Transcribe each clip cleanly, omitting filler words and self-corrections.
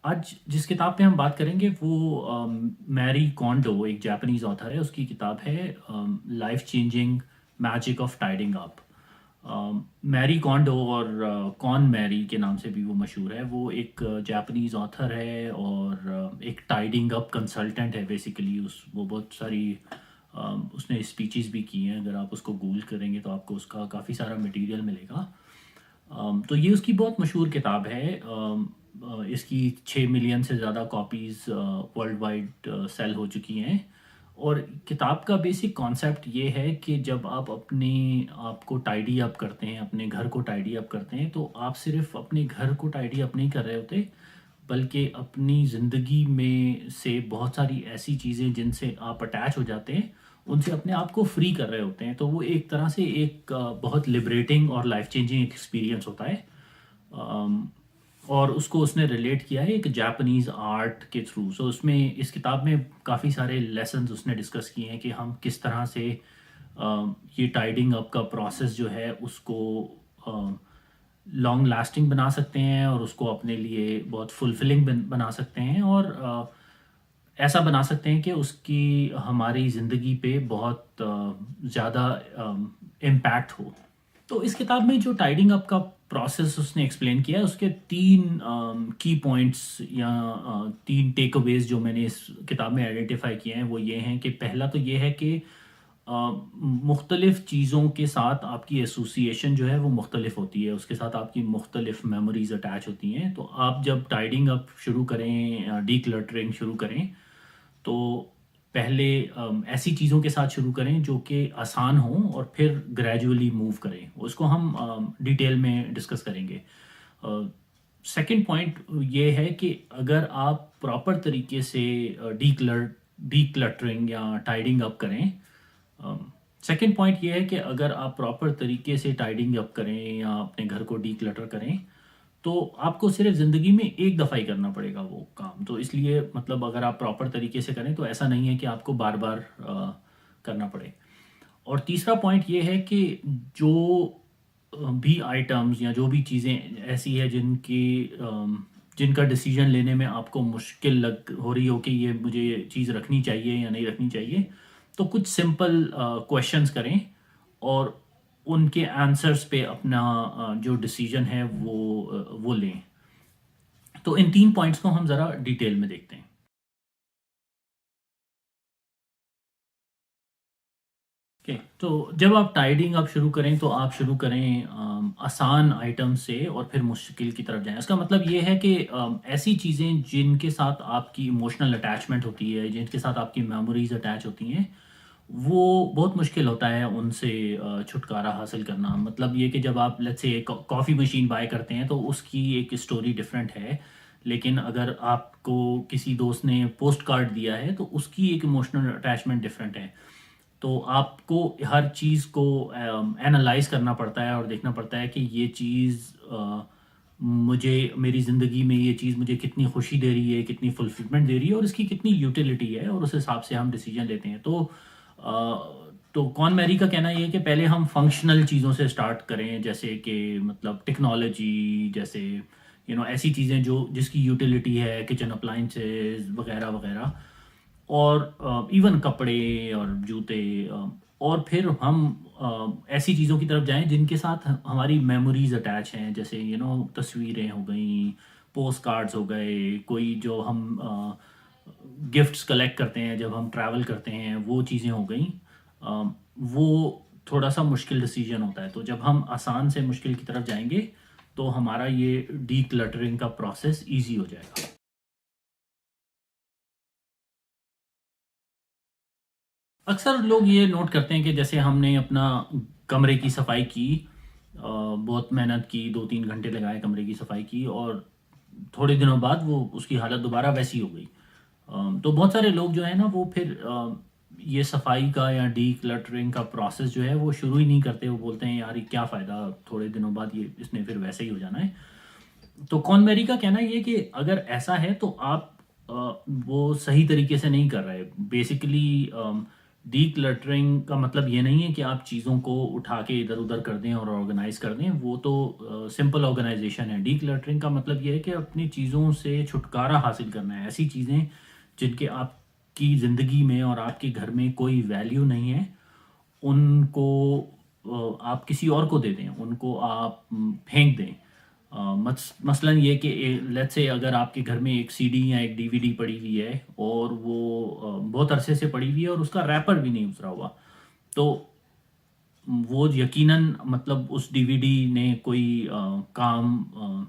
آج جس کتاب پہ ہم بات کریں گے وہ میری کونڈو ایک جاپنیز آتھر ہے. اس کی کتاب ہے life changing magic of tidying up. Marie Kondo اور کون میری کے نام سے بھی وہ مشہور ہے. وہ ایک جاپنیز آتھر ہے اور ایک ٹائڈنگ اپ کنسلٹنٹ ہے بیسیکلی. وہ بہت ساری اس نے اسپیچز بھی کی ہیں. اگر آپ اس کو گوگل کریں گے تو آپ کو اس کا کافی سارا مٹیریل ملے گا. تو یہ اس کی بہت مشہور کتاب ہے. اس کی 6 ملین سے زیادہ کاپیز ورلڈ وائڈ سیل ہو چکی ہیں. اور کتاب کا بیسک کانسیپٹ یہ ہے کہ جب آپ اپنے آپ کو ٹائڈی اپ کرتے ہیں, اپنے گھر کو ٹائڈی اپ کرتے ہیں, تو آپ صرف اپنے گھر کو ٹائڈی اپ نہیں کر رہے ہوتے, بلکہ اپنی زندگی میں سے بہت ساری ایسی چیزیں جن سے آپ اٹیچ ہو جاتے ہیں ان سے اپنے آپ کو فری کر رہے ہوتے ہیں. تو وہ ایک طرح سے ایک بہت لبریٹنگ اور لائف چینجنگ ایکسپیرینس ہوتا ہے. اور اس کو اس نے ریلیٹ کیا ہے ایک جاپنیز آرٹ کے تھرو. سو اس میں اس کتاب میں کافی سارے لیسنز اس نے ڈسکس کیے ہیں کہ ہم کس طرح سے یہ ٹائڈنگ اپ کا پروسیس جو ہے اس کو لانگ لاسٹنگ بنا سکتے ہیں, اور اس کو اپنے لیے بہت فلفلنگ بنا سکتے ہیں, اور ایسا بنا سکتے ہیں کہ اس کی ہماری زندگی پہ بہت زیادہ امپیکٹ ہو. تو اس کتاب میں جو ٹائڈنگ اپ کا پروسیس اس نے ایکسپلین کیا ہے, اس کے 3 کی پوائنٹس یا 3 ٹیک اویز جو میں نے اس کتاب میں آئیڈینٹیفائی کیے ہیں وہ یہ ہیں کہ پہلا تو یہ ہے کہ مختلف چیزوں کے ساتھ آپ کی ایسوسیشن جو ہے وہ مختلف ہوتی ہے, اس کے ساتھ آپ کی مختلف میموریز اٹیچ ہوتی ہیں. تو آپ جب ٹائڈنگ اپ شروع کریں, ڈی کلٹرنگ شروع کریں, تو پہلے ایسی چیزوں کے ساتھ شروع کریں جو کہ آسان ہوں, اور پھر گریجولی موو کریں. اس کو ہم ڈیٹیل میں ڈسکس کریں گے. سیکنڈ پوائنٹ یہ ہے کہ اگر آپ پراپر طریقے سے ڈی کلٹرنگ یا ٹائڈنگ اپ کریں, سیکنڈ پوائنٹ یہ ہے کہ اگر آپ پراپر طریقے سے ٹائڈنگ اپ کریں یا اپنے گھر کو ڈی کلٹر کریں, تو آپ کو صرف زندگی میں ایک دفعہ ہی کرنا پڑے گا وہ کام. تو اس لیے مطلب اگر آپ پراپر طریقے سے کریں تو ایسا نہیں ہے کہ آپ کو بار بار کرنا پڑے. اور تیسرا پوائنٹ یہ ہے کہ جو بھی آئٹمز یا جو بھی چیزیں ایسی ہے جن کا ڈیسیجن لینے میں آپ کو مشکل ہو رہی ہو کہ یہ مجھے یہ چیز رکھنی چاہیے یا نہیں رکھنی چاہیے, تو کچھ سمپل کویشچنس کریں اور ان کے آنسرس پہ اپنا جو ڈیسیجن ہے وہ لیں. تو ان 3 پوائنٹس کو ہم ذرا ڈیٹیل میں دیکھتے ہیں. تو جب آپ ٹائڈنگ اپ شروع کریں تو آپ شروع کریں آسان آئٹم سے اور پھر مشکل کی طرف جائیں. اس کا مطلب یہ ہے کہ ایسی چیزیں جن کے ساتھ آپ کی ایموشنل اٹیچمنٹ ہوتی ہے, جن کے ساتھ آپ کی میموریز اٹیچ ہوتی ہیں, وہ بہت مشکل ہوتا ہے ان سے چھٹکارا حاصل کرنا. مطلب یہ کہ جب آپ لیٹس سے ایک کافی مشین بائی کرتے ہیں تو اس کی ایک اسٹوری ڈفرینٹ ہے, لیکن اگر آپ کو کسی دوست نے پوسٹ کارڈ دیا ہے تو اس کی ایک ایموشنل اٹیچمنٹ ڈفرینٹ ہے. تو آپ کو ہر چیز کو اینالائز کرنا پڑتا ہے اور دیکھنا پڑتا ہے کہ یہ چیز مجھے میری زندگی میں یہ چیز مجھے کتنی خوشی دے رہی ہے, کتنی فلفلمنٹ دے رہی ہے, اور اس کی کتنی یوٹیلیٹی ہے, اور اس حساب سے ہم ڈیسیجن لیتے ہیں. تو کون میری کا کہنا یہ ہے کہ پہلے ہم فنکشنل چیزوں سے سٹارٹ کریں, جیسے کہ مطلب ٹیکنالوجی, جیسے ایسی چیزیں جس کی یوٹیلیٹی ہے, کچن اپلائنسز وغیرہ وغیرہ, اور ایون کپڑے اور جوتے, اور پھر ہم ایسی چیزوں کی طرف جائیں جن کے ساتھ ہماری میموریز اٹیچ ہیں, جیسے تصویریں ہو گئیں, پوسٹ کارڈز ہو گئے, کوئی جو ہم گفٹس کلیکٹ کرتے ہیں جب ہم ٹریول کرتے ہیں, وہ چیزیں ہو گئیں. وہ تھوڑا سا مشکل ڈیسیجن ہوتا ہے. تو جب ہم آسان سے مشکل کی طرف جائیں گے تو ہمارا یہ ڈی کلٹرنگ کا پروسیس ایزی ہو جائے گا. اکثر لوگ یہ نوٹ کرتے ہیں کہ جیسے ہم نے اپنا کمرے کی صفائی کی, بہت محنت کی, 2-3 گھنٹے لگائے کمرے کی صفائی کی, اور تھوڑے دنوں بعد وہ اس کی حالت دوبارہ ویسی ہو گئی. تو بہت سارے لوگ جو ہیں نا وہ پھر یہ صفائی کا یا ڈی کلٹرنگ کا پروسیس جو ہے وہ شروع ہی نہیں کرتے. وہ بولتے ہیں یار یہ کیا فائدہ, تھوڑے دنوں بعد یہ اس نے پھر ویسے ہی ہو جانا ہے. تو کون میری کا کہنا یہ کہ اگر ایسا ہے تو آپ وہ صحیح طریقے سے نہیں کر رہے. بیسیکلی ڈی کلٹرنگ کا مطلب یہ نہیں ہے کہ آپ چیزوں کو اٹھا کے ادھر ادھر کر دیں اور آرگنائز کر دیں، وہ تو سمپل آرگنائزیشن ہے۔ ڈی کلٹرنگ کا مطلب یہ ہے کہ اپنی چیزوں سے چھٹکارا حاصل کرنا ہے، ایسی چیزیں جن کے آپ کی زندگی میں اور آپ کے گھر میں کوئی ویلیو نہیں ہے، ان کو آپ کسی اور کو دے دیں، ان کو آپ پھینک دیں۔ مثلاً یہ کہ لیٹس سے اگر آپ کے گھر میں ایک سی ڈی یا ایک ڈی وی ڈی پڑی ہوئی ہے اور وہ بہت عرصے سے پڑی ہوئی ہے اور اس کا ریپر بھی نہیں اترا ہوا، تو وہ یقیناً مطلب اس ڈی وی ڈی نے کوئی کام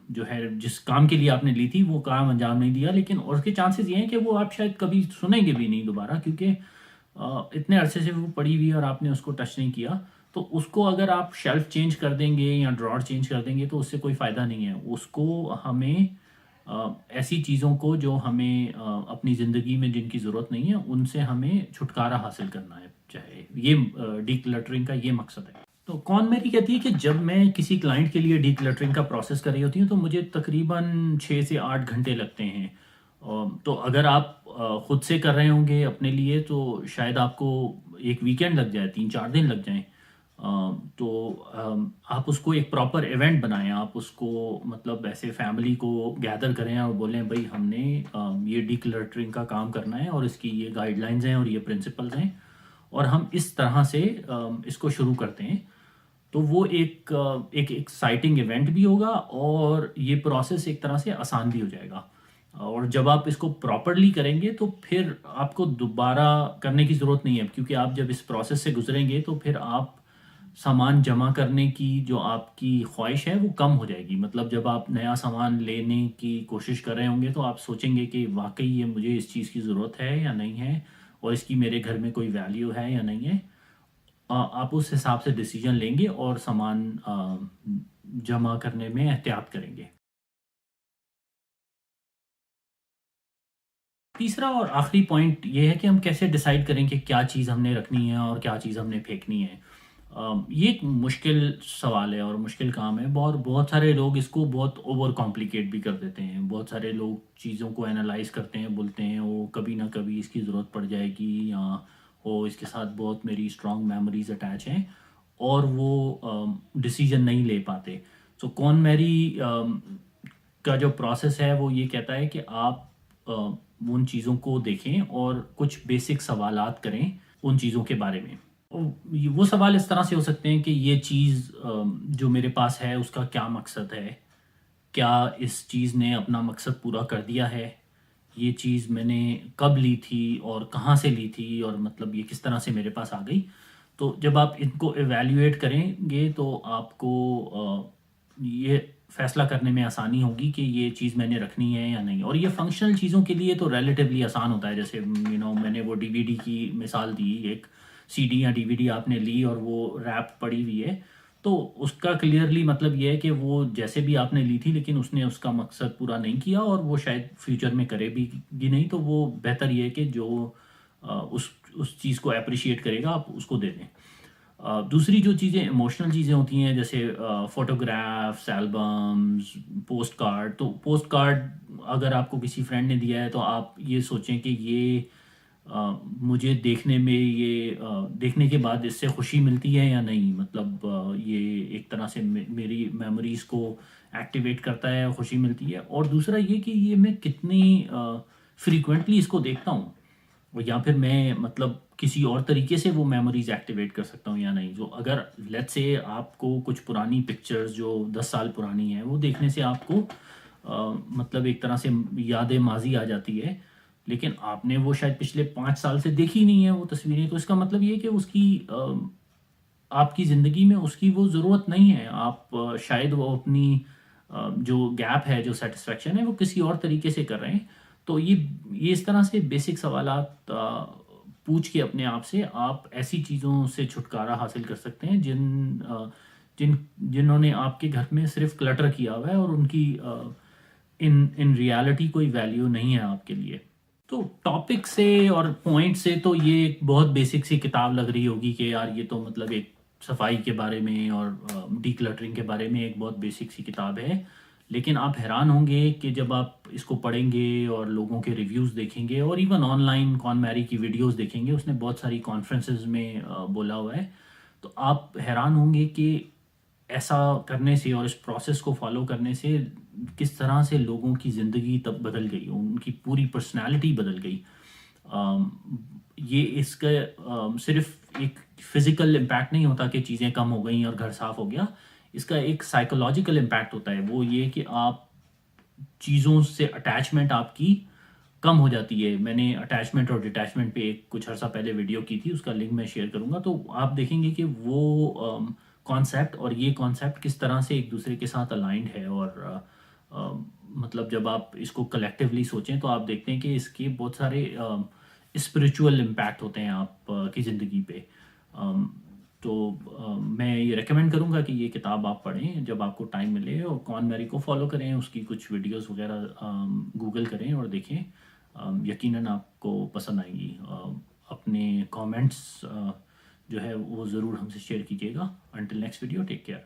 جو ہے جس کام کے لیے آپ نے لی تھی وہ کام انجام نہیں دیا، لیکن اس کے چانسز یہ ہیں کہ وہ آپ شاید کبھی سنیں گے بھی نہیں دوبارہ، کیونکہ اتنے عرصے سے وہ پڑی ہوئی ہے اور آپ نے اس کو ٹچ نہیں کیا۔ تو اس کو اگر آپ شیلف چینج کر دیں گے یا ڈراور چینج کر دیں گے تو اس سے کوئی فائدہ نہیں ہے۔ اس کو ہمیں ایسی چیزوں کو جو ہمیں اپنی زندگی میں جن کی ضرورت نہیں ہے ان سے ہمیں چھٹکارا حاصل کرنا ہے، چاہے یہ ڈی کلٹرنگ کا یہ مقصد ہے۔ تو کون میری کہتی ہے کہ جب میں کسی کلائنٹ کے لیے ڈی کلٹرنگ کا پروسیس کر رہی ہوتی ہوں تو مجھے تقریباً 6 سے 8 گھنٹے لگتے ہیں۔ تو اگر آپ خود سے کر رہے ہوں گے اپنے لیے تو شاید آپ کو ایک ویکینڈ لگ جائے، 3-4 دن لگ جائیں۔ تو آپ اس کو ایک پراپر ایونٹ بنائیں، آپ اس کو مطلب ایسے فیملی کو گیدر کریں اور بولیں بھائی ہم نے یہ ڈی کلٹرنگ کا کام کرنا ہے اور اس کی یہ گائیڈ لائنز ہیں اور یہ پرنسپلز ہیں اور ہم اس طرح سے اس کو شروع کرتے ہیں۔ تو وہ ایک ایکسائٹنگ ایونٹ بھی ہوگا اور یہ پروسیس ایک طرح سے آسان بھی ہو جائے گا۔ اور جب آپ اس کو پراپرلی کریں گے تو پھر آپ کو دوبارہ کرنے کی ضرورت نہیں ہے، کیونکہ آپ جب اس پروسیس سے گزریں گے تو پھر آپ سامان جمع کرنے کی جو آپ کی خواہش ہے وہ کم ہو جائے گی۔ مطلب جب آپ نیا سامان لینے کی کوشش کر رہے ہوں گے تو آپ سوچیں گے کہ واقعی یہ مجھے اس چیز کی ضرورت ہے یا نہیں ہے اور اس کی میرے گھر میں کوئی ویلیو ہے یا نہیں ہے۔ آپ اس حساب سے ڈیسیجن لیں گے اور سامان جمع کرنے میں احتیاط کریں گے۔ تیسرا اور آخری پوائنٹ یہ ہے کہ ہم کیسے ڈیسائیڈ کریں کہ کیا چیز ہم نے رکھنی ہے اور کیا چیز ہم نے پھینکنی ہے۔ یہ ایک مشکل سوال ہے اور مشکل کام ہے، بہت سارے لوگ اس کو بہت اوور کمپلیکیٹ بھی کر دیتے ہیں۔ بہت سارے لوگ چیزوں کو انالائز کرتے ہیں، بولتے ہیں وہ کبھی نہ کبھی اس کی ضرورت پڑ جائے گی یا وہ اس کے ساتھ بہت میری اسٹرانگ میموریز اٹیچ ہیں، اور وہ ڈیسیجن نہیں لے پاتے۔ سو کون میری کا جو پروسیس ہے وہ یہ کہتا ہے کہ آپ ان چیزوں کو دیکھیں اور کچھ بیسک سوالات کریں ان چیزوں کے بارے میں۔ وہ سوال اس طرح سے ہو سکتے ہیں کہ یہ چیز جو میرے پاس ہے اس کا کیا مقصد ہے، کیا اس چیز نے اپنا مقصد پورا کر دیا ہے، یہ چیز میں نے کب لی تھی اور کہاں سے لی تھی اور مطلب یہ کس طرح سے میرے پاس آ گئی۔ تو جب آپ ان کو ایویلیویٹ کریں گے تو آپ کو یہ فیصلہ کرنے میں آسانی ہوگی کہ یہ چیز میں نے رکھنی ہے یا نہیں۔ اور یہ فنکشنل چیزوں کے لیے تو ریلیٹیولی آسان ہوتا ہے، جیسے میں نے وہ ڈی وی ڈی کی مثال دی، ایک سی ڈی یا ڈی وی ڈی آپ نے لی اور وہ ریپ پڑی ہوئی ہے، تو اس کا کلیئرلی مطلب یہ ہے کہ وہ جیسے بھی آپ نے لی تھی لیکن اس نے اس کا مقصد پورا نہیں کیا اور وہ شاید فیوچر میں کرے بھی نہیں، تو وہ بہتر یہ ہے کہ جو اس چیز کو اپریشیٹ کرے گا آپ اس کو دے دیں۔ دوسری جو چیزیں ایموشنل چیزیں ہوتی ہیں جیسے فوٹوگرافس، البمز، پوسٹ کارڈ، تو پوسٹ کارڈ اگر آپ کو کسی فرینڈ نے دیا ہے تو آپ یہ سوچیں کہ یہ مجھے دیکھنے میں دیکھنے کے بعد اس سے خوشی ملتی ہے یا نہیں، مطلب یہ ایک طرح سے میری میموریز کو ایکٹیویٹ کرتا ہے، خوشی ملتی ہے۔ اور دوسرا یہ کہ یہ میں کتنی فریکوینٹلی اس کو دیکھتا ہوں، یا پھر میں مطلب کسی اور طریقے سے وہ میموریز ایکٹیویٹ کر سکتا ہوں یا نہیں۔ جو اگر لیٹس سے آپ کو کچھ پرانی پکچرز جو 10 سال پرانی ہیں وہ دیکھنے سے آپ کو مطلب ایک طرح سے یاد ماضی آ جاتی ہے، لیکن آپ نے وہ شاید پچھلے 5 سال سے دیکھی نہیں ہے وہ تصویریں، تو اس کا مطلب یہ کہ اس کی آپ کی زندگی میں اس کی وہ ضرورت نہیں ہے۔ آپ شاید وہ اپنی جو گیپ ہے، جو سیٹسفیکشن ہے، وہ کسی اور طریقے سے کر رہے ہیں۔ تو یہ اس طرح سے بیسک سوالات پوچھ کے اپنے آپ سے آپ ایسی چیزوں سے چھٹکارا حاصل کر سکتے ہیں جنہوں نے آپ کے گھر میں صرف کلٹر کیا ہوا ہے اور ان کی ان ریالٹی کوئی ویلیو نہیں ہے آپ کے لیے۔ تو ٹاپک سے اور پوائنٹ سے تو یہ ایک بہت بیسک سی کتاب لگ رہی ہوگی کہ یار یہ تو مطلب ایک صفائی کے بارے میں اور ڈی کلٹرنگ کے بارے میں ایک بہت بیسک سی کتاب ہے، لیکن آپ حیران ہوں گے کہ جب آپ اس کو پڑھیں گے اور لوگوں کے ریویوز دیکھیں گے اور ایون آن لائن کون میری کی ویڈیوز دیکھیں گے، اس نے بہت ساری کانفرنسز میں بولا ہوا ہے، تو آپ حیران ہوں گے کہ ایسا کرنے سے اور اس پروسیس کو فالو کرنے سے کس طرح سے لوگوں کی زندگی تب بدل گئی، ان کی پوری پرسنالٹی بدل گئی۔ آم، یہ اس کا صرف ایک فزیکل امپیکٹ نہیں ہوتا کہ چیزیں کم ہو گئیں اور گھر صاف ہو گیا، اس کا ایک سائیکولوجیکل امپیکٹ ہوتا ہے، وہ یہ کہ آپ چیزوں سے اٹیچمنٹ آپ کی کم ہو جاتی ہے۔ میں نے اٹیچمنٹ اور ڈیٹیچمنٹ پہ ایک کچھ عرصہ پہلے ویڈیو کی تھی، اس کا لنک میں شیئر کروں گا، تو آپ دیکھیں گے کہ وہ کانسیپٹ اور یہ کانسیپٹ کس طرح سے ایک دوسرے کے ساتھ الائنڈ ہے، اور مطلب جب آپ اس کو کلیکٹیولی سوچیں تو آپ دیکھتے ہیں کہ اس کے بہت سارے اسپریچول امپیکٹ ہوتے ہیں آپ کی زندگی پہ۔ آم، تو میں یہ ریکمینڈ کروں گا کہ یہ کتاب آپ پڑھیں جب آپ کو ٹائم ملے، اور کون میری کو فالو کریں، اس کی کچھ ویڈیوز وغیرہ گوگل کریں اور دیکھیں، یقیناً آپ کو پسند آئیں گی۔ اپنے کامنٹس جو ہے وہ ضرور ہم سے شیئر کیجیے گا۔ Until next video, take care.